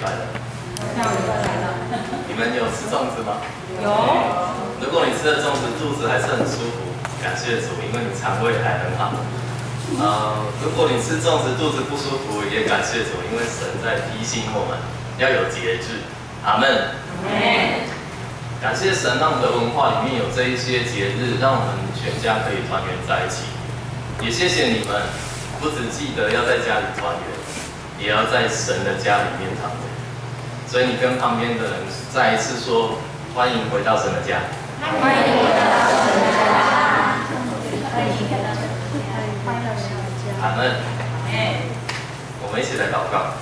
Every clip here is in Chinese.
拜了？下礼拜来了。你们有吃粽子吗？有。如果你吃的粽子肚子还是很舒服，感谢主，因为你肠胃还很好。如果你吃粽子肚子不舒服，也感谢主，因为神在提醒我们要有节制。阿门。感谢神，让我们的文化里面有这一些节日，让我们全家可以团圆在一起。也谢谢你们，不只记得要在家里团圆，也要在神的家里面团圆。所以你跟旁边的人再一次说，欢迎回到神的家。欢迎回到神的家。欢迎回到神的家。欢迎回到神的家。阿门。我们一起来祷告。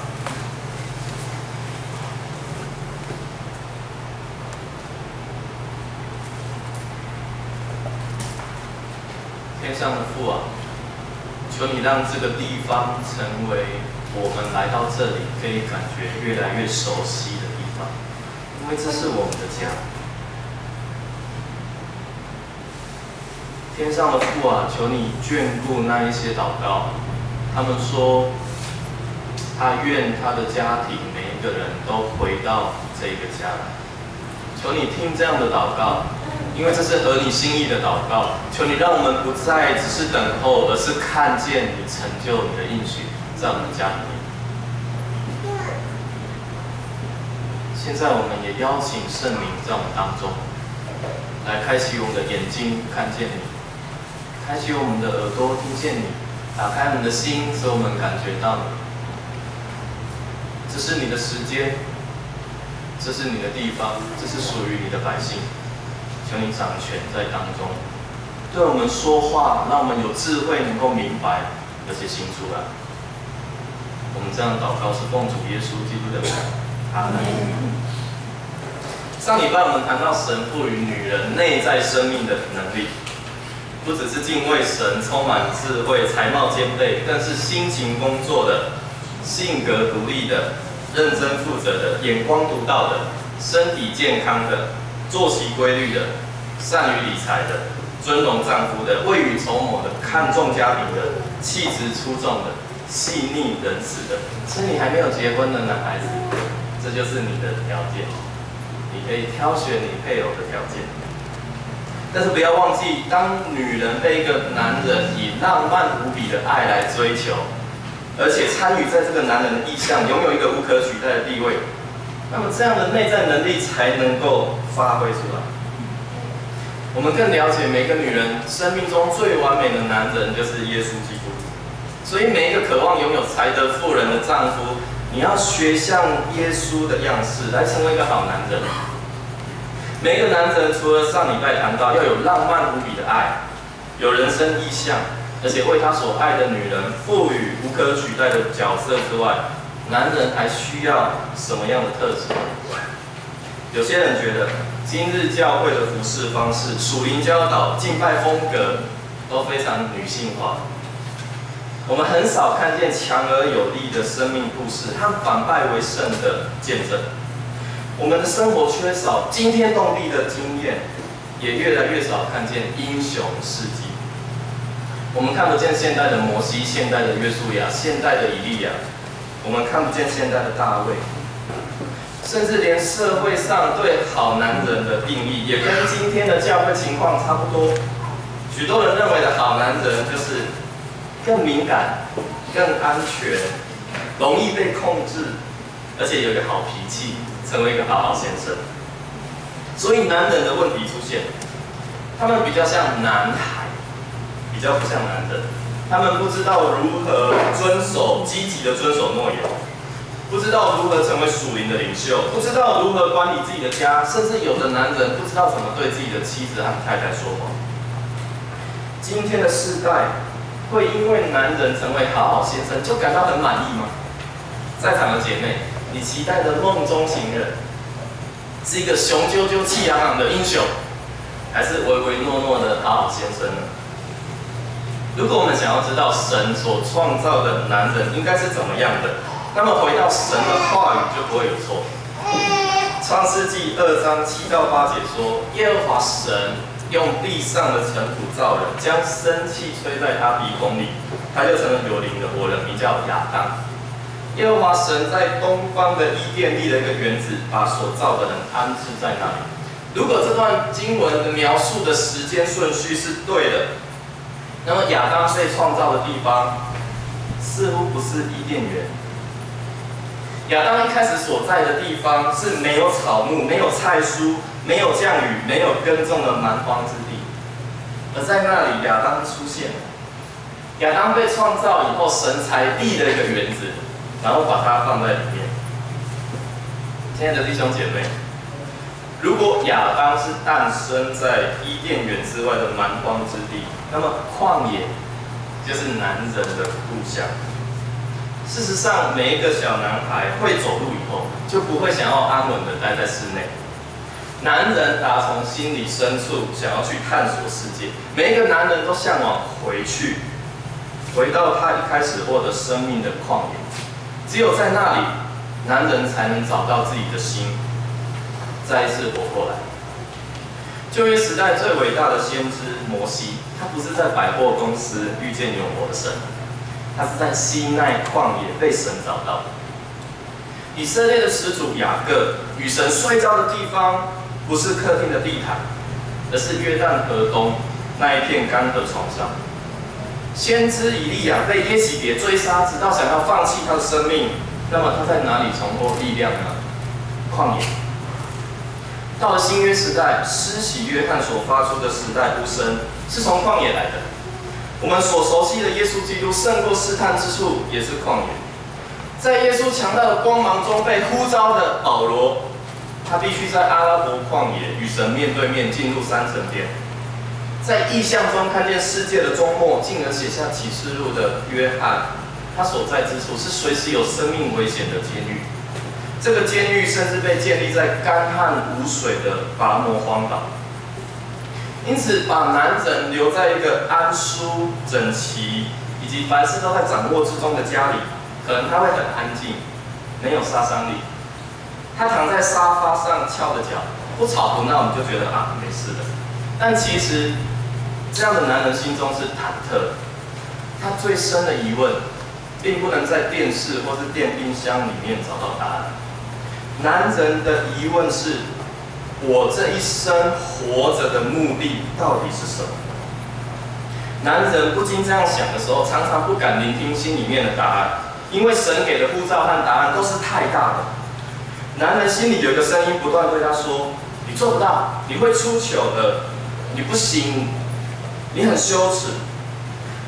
天上的父啊，求你让这个地方成为我们来到这里可以感觉越来越熟悉的地方，因为这是我们的家。天上的父啊，求你眷顾那一些祷告，他们说他愿他的家庭每一个人都回到这个家来。求你听这样的祷告，因为这是合你心意的祷告。求你让我们不再只是等候，而是看见你成就你的应许在我们家里面。现在我们也邀请圣灵在我们当中，来开启我们的眼睛，看见你；开启我们的耳朵，听见你；打开我们的心，使我们感觉到你。这是你的时间，这是你的地方，这是属于你的百姓。求你掌权在当中，对我们说话，让我们有智慧，能够明白，而且行出来。我们这样祷告是奉主耶稣基督的名。阿门。上礼拜我们谈到神赋予女人内在生命的能力，不只是敬畏神、充满智慧、才貌兼备，更是辛勤工作的、性格独立的、认真负责的、眼光独到的、身体健康的、作息规律的、善于理财的、尊荣丈夫的、未雨绸缪的、看重家庭的、气质出众的、细腻仁慈的。是你还没有结婚的男孩子，这就是你的条件，你可以挑选你配偶的条件。但是不要忘记，当女人被一个男人以浪漫无比的爱来追求，而且参与在这个男人的意向，拥有一个无可取代的地位，那么这样的内在能力才能够发挥出来。我们更了解每个女人生命中最完美的男人就是耶稣基督。所以每一个渴望拥有才德妇人的丈夫，你要学像耶稣的样式，来成为一个好男人。每一个男人除了上礼拜谈到要有浪漫无比的爱，有人生意向，而且为他所爱的女人赋予无可取代的角色之外，男人还需要什么样的特质？有些人觉得今日教会的服事方式、属灵教导、敬拜风格都非常女性化。我们很少看见强而有力的生命故事和反败为胜的见证。我们的生活缺少惊天动地的经验，也越来越少看见英雄事迹。我们看不见现代的摩西、现代的约书亚、现代的以利亚，我们看不见现代的大卫，甚至连社会上对好男人的定义，也跟今天的教会情况差不多。许多人认为的好男人就是更敏感、更安全、容易被控制，而且有一个好脾气，成为一个好好先生。所以男人的问题出现，他们比较像男孩，比较不像男人。他们不知道如何积极的遵守诺言，不知道如何成为属灵的领袖，不知道如何管理自己的家，甚至有的男人不知道怎么对自己的妻子和太太说谎。今天的世代会因为男人成为好好先生就感到很满意吗？在场的姐妹，你期待的梦中情人是一个雄赳赳、气昂昂的英雄，还是唯唯诺诺的好好先生呢？如果我们想要知道神所创造的男人应该是怎么样的，那么回到神的话语就不会有错。创世纪2章7到8节说，耶和华神用地上的尘土造人，将生气吹在他鼻孔里，他就成了有灵的活人，名叫亚当。耶和华神在东方的伊甸立了一个园子，把所造的人安置在那里。如果这段经文的描述的时间顺序是对的，那么亚当被创造的地方似乎不是伊甸园。亚当一开始所在的地方是没有草木、没有菜蔬、没有降雨、没有耕种的蛮荒之地，而在那里亚当出现了。亚当被创造以后，神才立了一个园子，然后把它放在里面。亲爱的弟兄姐妹，如果亚当是诞生在伊甸园之外的蛮荒之地，那么旷野就是男人的故乡。事实上，每一个小男孩会走路以后，就不会想要安稳地待在室内。男人打从心里深处想要去探索世界，每一个男人都向往回到他一开始获得生命的旷野。只有在那里，男人才能找到自己的心，再一次活过来。旧约时代最伟大的先知摩西，他不是在百货公司遇见永活的神，他是在西奈旷野被神找到的。以色列的始祖雅各与神摔跤的地方，不是客厅的地毯，而是约旦河东那一片干涸床上。先知以利亚被耶洗别追杀，直到想要放弃他的生命。那么他在哪里重获力量呢？旷野。到了新约时代，施洗约翰所发出的时代呼声是从旷野来的。我们所熟悉的耶稣基督胜过试探之处，也是旷野。在耶稣强大的光芒中被呼召的保罗，他必须在阿拉伯旷野与神面对面进入三层殿。在异象中看见世界的终末，进而写下启示录的约翰，他所在之处是随时有生命危险的监狱。这个监狱甚至被建立在干旱无水的拔摩荒岛。因此，把男人留在一个安舒、整齐以及凡事都在掌握之中的家里，可能他会很安静，没有杀伤力。他躺在沙发上翘着脚，不吵不闹，你就觉得啊没事的。但其实，这样的男人心中是忐忑。他最深的疑问，并不能在电视或是电冰箱里面找到答案。男人的疑问是：我这一生活着的目的到底是什么？男人不禁这样想的时候，常常不敢聆听心里面的答案，因为神给的呼召和答案都是太大的。男人心里有一个声音不断对他说：你做不到，你会出糗的，你不行，你很羞耻，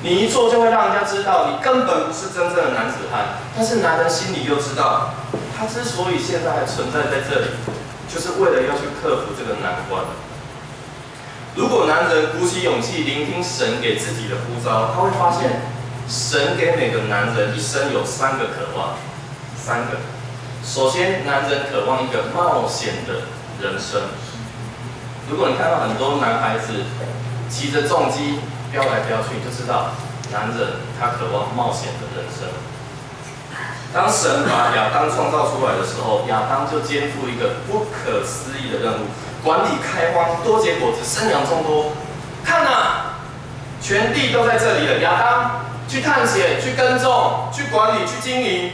你一做就会让人家知道你根本不是真正的男子汉。但是男人心里又知道，他之所以现在还存在在这里，就是为了要去克服这个难关。如果男人鼓起勇气聆听神给自己的呼召，他会发现，神给每个男人一生有3个渴望，3个。首先，男人渴望一个冒险的人生。如果你看到很多男孩子骑着重机飙来飙去，你就知道男人他渴望冒险的人生。当神把亚当创造出来的时候，亚当就肩负一个不可思议的任务：管理开荒，多结果子，生养众多。看啊，全地都在这里了。亚当，去探险，去耕种，去管理，去经营，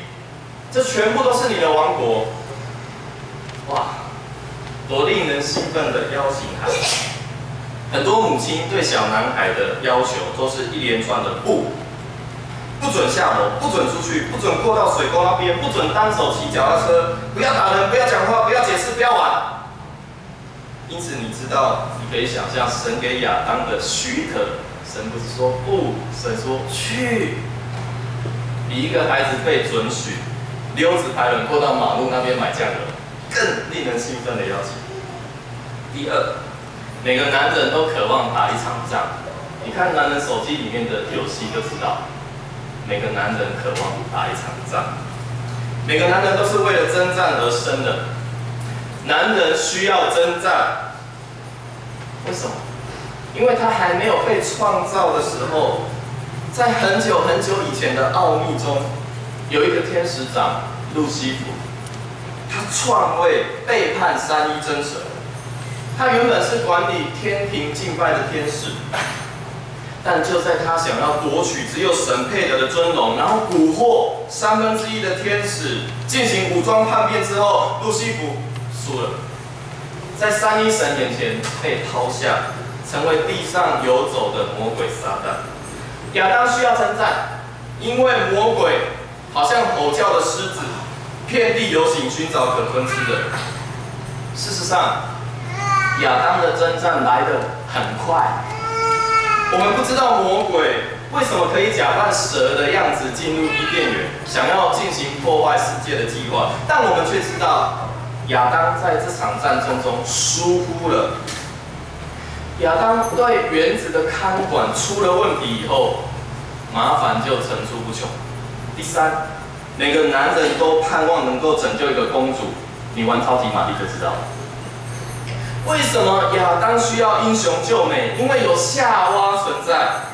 这全部都是你的王国。哇，多令人兴奋的邀请函！很多母亲对小男孩的要求都是一连串的不。不准下楼，不准出去，不准过到水沟那边，不准单手骑脚踏车，不要打人，不要讲话，不要解释，不要玩。因此，你知道，你可以想象神给亚当的许可，神不是说不，神说去。比一个孩子被准许溜直排轮过到马路那边买酱油，更令人兴奋的邀请。第二，每个男人都渴望打一场仗。你看男人手机里面的游戏就知道。每个男人渴望打一场仗，每个男人都是为了征战而生的。男人需要征战，为什么？因为他还没有被创造的时候，在很久很久以前的奥秘中，有一个天使长路西弗，他篡位背叛三一真神。他原本是管理天庭敬拜的天使。但就在他想要夺取只有神配得的尊荣，然后蛊惑1/3的天使，进行武装叛变之后，路西弗输了，在三一神眼前被抛下，成为地上游走的魔鬼撒旦。亚当需要征战，因为魔鬼好像吼叫的狮子，遍地游行，寻找可吞吃的人。事实上，亚当的征战来得很快。我们不知道魔鬼为什么可以假扮蛇的样子进入伊甸园，想要进行破坏世界的计划，但我们却知道亚当在这场战争中疏忽了。亚当对园子的看管出了问题以后，麻烦就层出不穷。第三，每个男人都盼望能够拯救一个公主，你玩超级玛丽就知道了。为什么亚当需要英雄救美？因为有夏娃存在。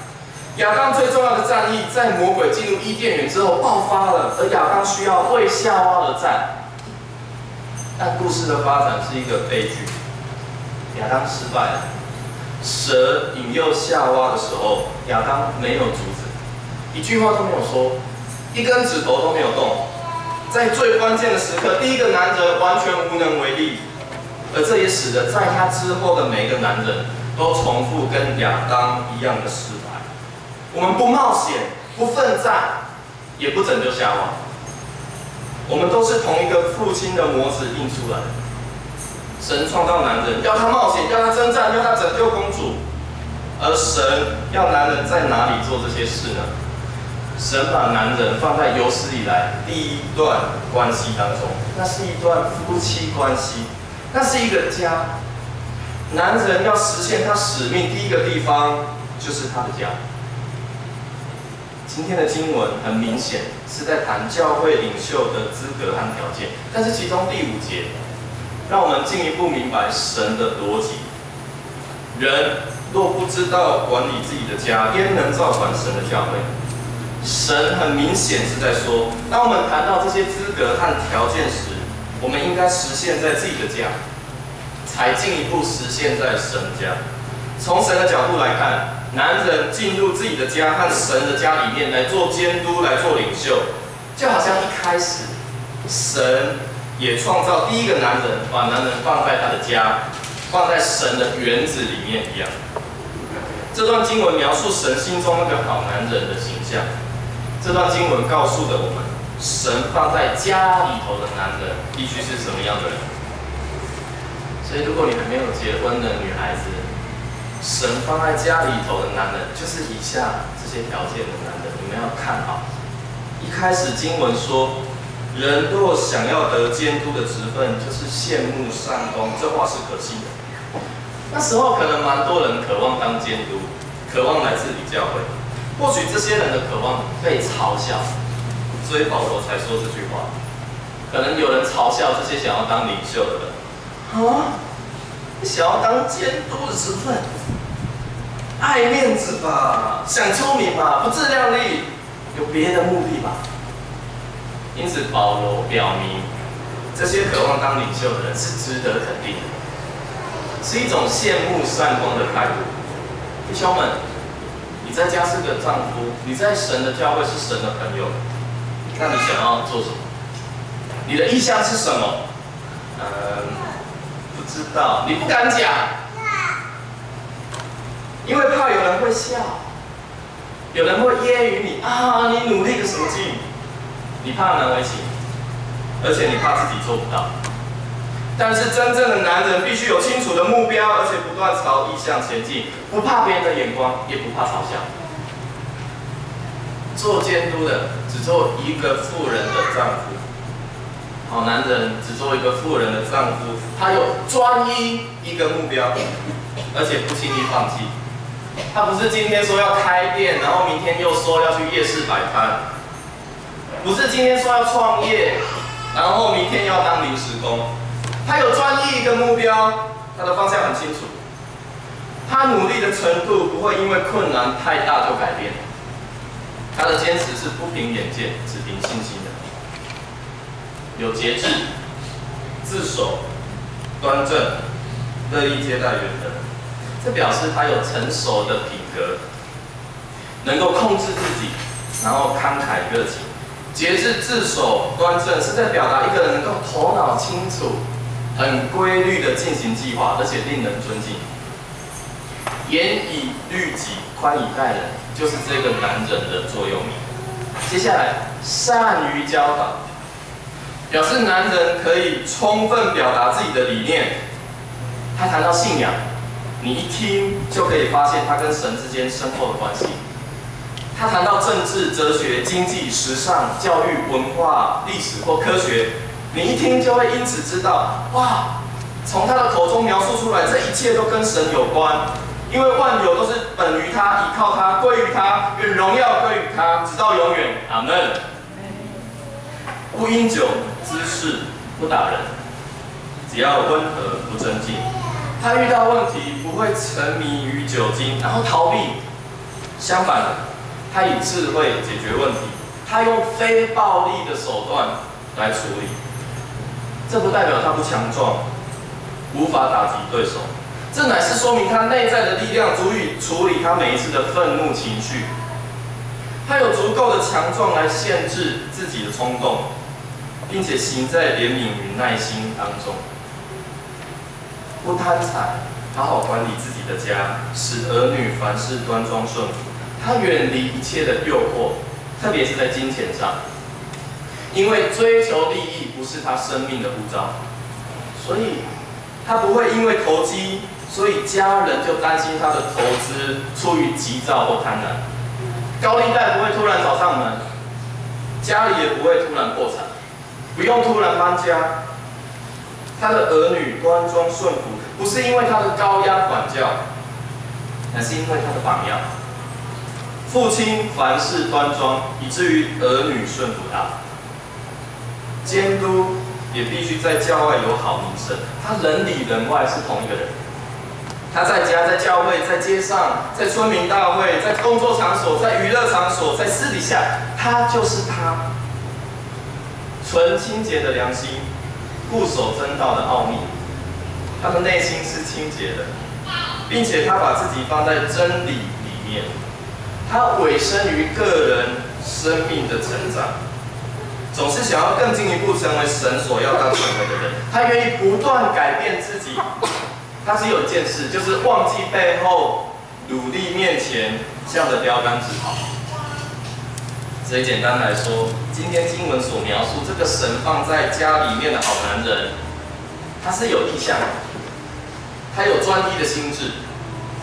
亚当最重要的战役在魔鬼进入伊甸园之后爆发了，而亚当需要为夏娃而战。但故事的发展是一个悲剧，亚当失败了。蛇引诱夏娃的时候，亚当没有阻止，一句话都没有说，一根指头都没有动。在最关键的时刻，第一个男人完全无能为力。而这也使得在他之后的每一个男人都重复跟亚当一样的失败。我们不冒险，不奋战，也不拯救夏娃。我们都是同一个父亲的模子印出来的。神创造男人，要他冒险，要他征战，要他拯救公主。而神要男人在哪里做这些事呢？神把男人放在有史以来第一段关系当中，那是一段夫妻关系。那是一个家，男人要实现他使命，第一个地方就是他的家。今天的经文很明显是在谈教会领袖的资格和条件，但是其中第5节，让我们进一步明白神的逻辑。人若不知道管理自己的家，焉能照管神的教会？神很明显是在说，当我们谈到这些资格和条件时，我们应该实现在自己的家，才进一步实现在神家。从神的角度来看，男人进入自己的家和神的家里面来做监督、来做领袖，就好像一开始神也创造第一个男人，把男人放在他的家，放在神的园子里面一样。这段经文描述神心中那个好男人的形象。这段经文告诉了我们，神放在家里头的男人必须是什么样的人？所以，如果你还没有结婚的女孩子，神放在家里头的男人就是以下这些条件的男人，你们要看好。一开始经文说，人若想要得监督的职分，就是羡慕善功，这话是可信的。那时候可能蛮多人渴望当监督，渴望来治理教会。或许这些人的渴望被嘲笑，所以保罗才说这句话。可能有人嘲笑这些想要当领袖的人，啊，你想要当监督的职分，爱面子吧，想出名吧，不自量力，有别的目的吧？因此保罗表明，这些渴望当领袖的人是值得肯定的，是一种羡慕善功的态度。弟兄们，你在家是个丈夫，你在神的教会是神的朋友，那你想要做什么？你的意向是什么？不知道，你不敢讲，因为怕有人会笑，有人会揶揄你啊，你努力个什么劲？你怕难为情，而且你怕自己做不到。但是真正的男人必须有清楚的目标，而且不断朝意向前进，不怕别人的眼光，也不怕嘲笑。做监督的只做一个妇人的丈夫，好男人只做一个妇人的丈夫，他有专一一个目标，而且不轻易放弃。他不是今天说要开店，然后明天又说要去夜市摆摊，不是今天说要创业，然后明天要当临时工。他有专一一个目标，他的方向很清楚。他努力的程度不会因为困难太大就改变。他的坚持是不凭眼见，只凭信心的。有节制、自守、端正、乐意接待人的，这表示他有成熟的品格，能够控制自己，然后慷慨热情。节制自守端正是在表达一个人能够头脑清楚、很规律的进行计划，而且令人尊敬。严以律己，宽以待人，就是这个男人的座右铭。接下来，善于教导，表示男人可以充分表达自己的理念。他谈到信仰，你一听就可以发现他跟神之间深厚的关系。他谈到政治、哲学、经济、时尚、教育、文化、历史或科学，你一听就会因此知道，哇，从他的口中描述出来，这一切都跟神有关，因为万有都是本于他、依靠他、归于他，愿荣耀归于他，直到永远。阿门。不因酒滋事，不打人，只要温和不争竞。他遇到问题不会沉迷于酒精，然后逃避，相反的。他以智慧解决问题，他用非暴力的手段来处理。这不代表他不强壮，无法打击对手，这乃是说明他内在的力量足以处理他每一次的愤怒情绪。他有足够的强壮来限制自己的冲动，并且行在怜悯与耐心当中。不贪财，好好管理自己的家，使儿女凡事端庄顺服。他远离一切的诱惑，特别是在金钱上，因为追求利益不是他生命的呼召，所以他不会因为投机，所以家人就担心他的投资出于急躁或贪婪。高利贷不会突然找上门，家里也不会突然破产，不用突然搬家。他的儿女端庄顺服，不是因为他的高压管教，乃是因为他的榜样。父亲凡事端庄，以至于儿女顺服他。监督也必须在教外有好名声，他人里人外是同一个人。他在家、在教会、在街上、在村民大会、在工作场所、在娱乐场所、在私底下，他就是他。纯清洁的良心，固守真道的奥秘，他的内心是清洁的，并且他把自己放在真理里面。他委身于个人生命的成长，总是想要更进一步成为神所要他成为的人。他愿意不断改变自己。他只有一件事，就是忘记背后，努力面前，向着标杆直跑。所以简单来说，今天经文所描述这个神放在家里面的好男人，他是有意向的，他有专一的心智，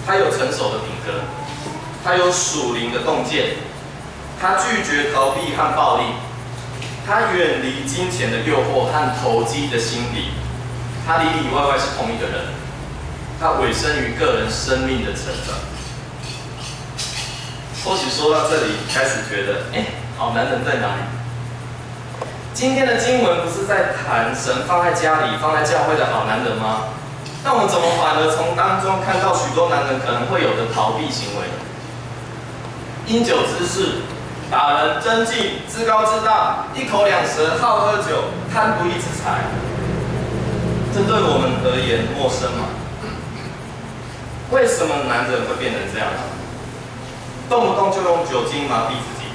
他有成熟的品格。他有属灵的洞见，他拒绝逃避和暴力，他远离金钱的诱惑和投机的心理，他里里外外是同一个人，他委身于个人生命的成长。或许说到这里，开始觉得，好男人在哪里？今天的经文不是在谈神放在家里、放在教会的好男人吗？那我们怎么反而从当中看到许多男人可能会有的逃避行为呢？因酒滋事，打人、争竞、自高自大、一口两舌、好喝酒、贪不义之财，这对我们而言陌生吗？为什么男人会变成这样？动不动就用酒精麻痹自己，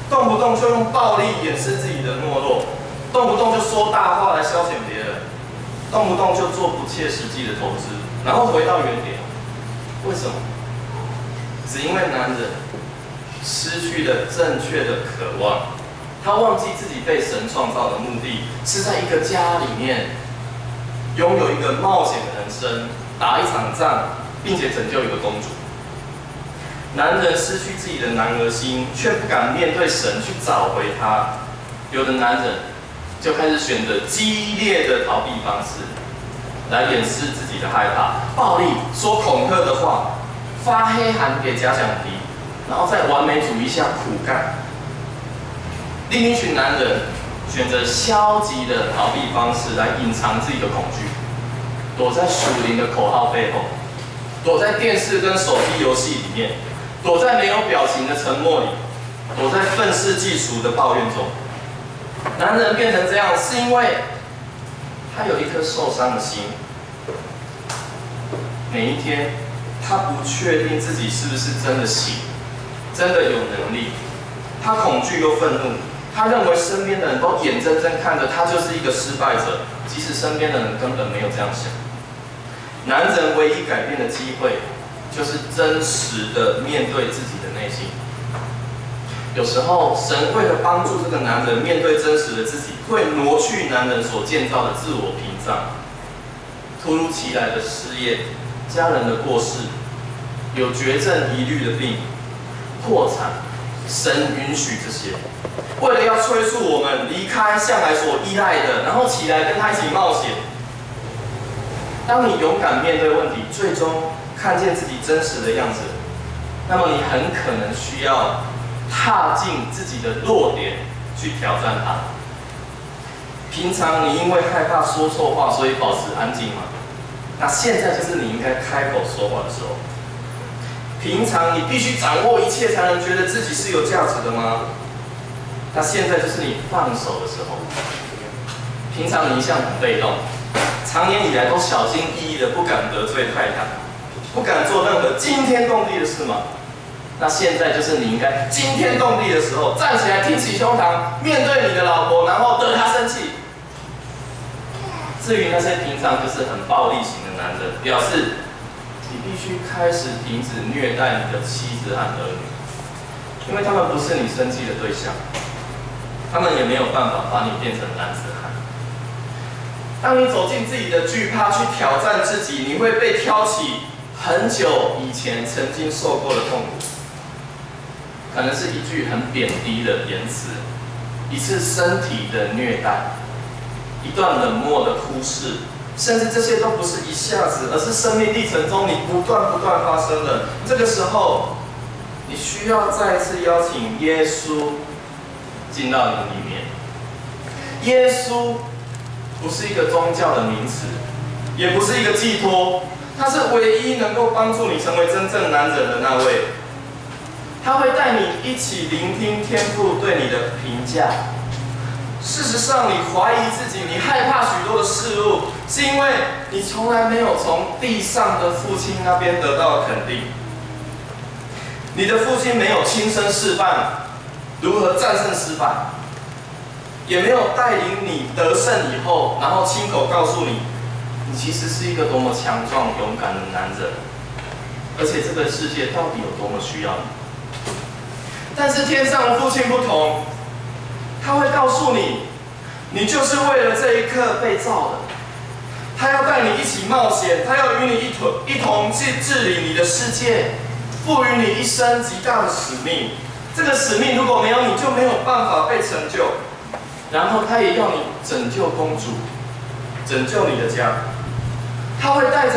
动不动就用暴力掩饰自己的懦弱，动不动就说大话来消遣别人，动不动就做不切实际的投资，然后回到原点。为什么？只因为男人失去了正确的渴望，他忘记自己被神创造的目的是在一个家里面拥有一个冒险的人生，打一场仗，并且拯救一个公主。男人失去自己的男儿心，却不敢面对神去找回他。有的男人就开始选择激烈的逃避方式，来掩饰自己的害怕，暴力说恐吓的话，发黑函给假想敌，然后在完美主义下苦干。另一群男人选择消极的逃避方式来隐藏自己的恐惧，躲在属灵的口号背后，躲在电视跟手机游戏里面，躲在没有表情的沉默里，躲在愤世嫉俗的抱怨中。男人变成这样，是因为他有一颗受伤的心。每一天，他不确定自己是不是真的醒，真的有能力，他恐惧又愤怒，他认为身边的人都眼睁睁看着他就是一个失败者，即使身边的人根本没有这样想。男人唯一改变的机会，就是真实的面对自己的内心。有时候，神为了帮助这个男人面对真实的自己，会挪去男人所建造的自我屏障。突如其来的失业、家人的过世、有绝症疑虑的病、破产，神允许这些，为了要催促我们离开向来所依赖的，然后起来跟他一起冒险。当你勇敢面对问题，最终看见自己真实的样子，那么你很可能需要踏进自己的弱点去挑战它。平常你因为害怕说错话，所以保持安静吗？那现在就是你应该开口说话的时候。平常你必须掌握一切才能觉得自己是有价值的吗？那现在就是你放手的时候。平常你一向很被动，常年以来都小心翼翼的，不敢得罪太太，不敢做任何惊天动地的事吗？那现在就是你应该惊天动地的时候，站起来，挺起胸膛，面对你的老婆，然后惹她生气。至于那些平常就是很暴力型的男人，表示你必须开始停止虐待你的妻子和儿女，因为他们不是你生气的对象，他们也没有办法把你变成男子汉。当你走进自己的惧怕去挑战自己，你会被挑起很久以前曾经受过的痛苦，可能是一句很贬低的言辞，一次身体的虐待，一段冷漠的忽视，甚至这些都不是一下子，而是生命历程中你不断发生的。这个时候，你需要再次邀请耶稣进到你里面。耶稣不是一个宗教的名词，也不是一个寄托，他是唯一能够帮助你成为真正男人的那位。他会带你一起聆听天父对你的评价。事实上，你怀疑自己，你害怕许多的事物，是因为你从来没有从地上的父亲那边得到肯定。你的父亲没有亲身示范如何战胜失败，也没有带领你得胜以后，然后亲口告诉你，你其实是一个多么强壮、勇敢的男人，而且这个世界到底有多么需要你。但是天上的父亲不同。他会告诉你，你就是为了这一刻被造的。他要带你一起冒险，他要与你一同去治理你的世界，赋予你一生极大的使命。这个使命如果没有你，就没有办法被成就。然后他也要你拯救公主，拯救你的家。他会带着